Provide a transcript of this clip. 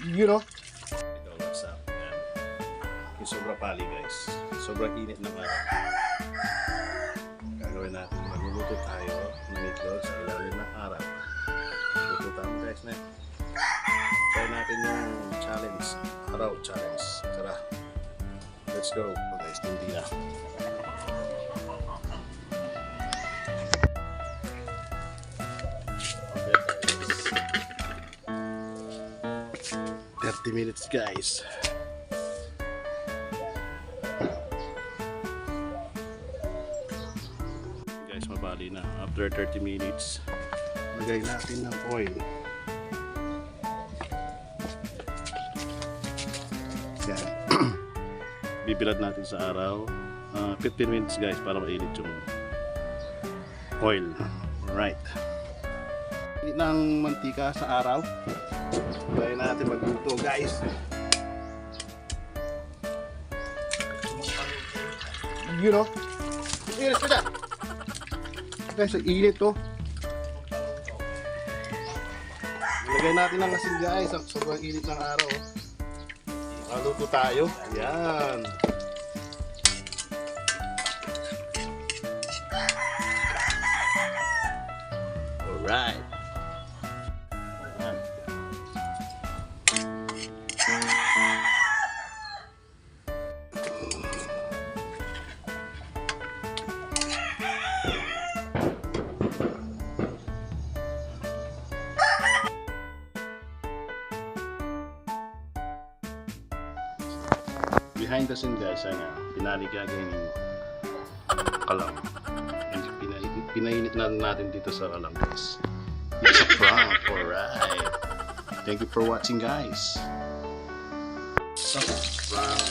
You know? Ito, what's up? Yan. Yung sobra pali guys. Sobrang init ng araw. Gagawin natin. Magluluto tayo ng itlog sa ilalim ng araw. Luto tayo guys na. Try natin yung challenge. Araw challenge. Tara. Let's go. Oh, guys, hindi na. Okay, guys. 30 minutes guys. Guys, mabali na. After 30 minutes, lagay natin ng oil. Yan. Bibilad natin sa araw. 15 minutes guys para mainit yung oil. Alright. Init ng mantika sa araw. Kaya natin magluto guys. You know? Init ka dyan! Guys, ang init to. Ilagay natin ang asin guys. Sobrang init ng araw. Makaluto tayo. Ayan. Alright. Ayan. Behind the scene guys, pinaligagay ng kalang. Pinainit na natin dito sa kalang guys. It's a prank, alright. Thank you for watching guys. So, prank.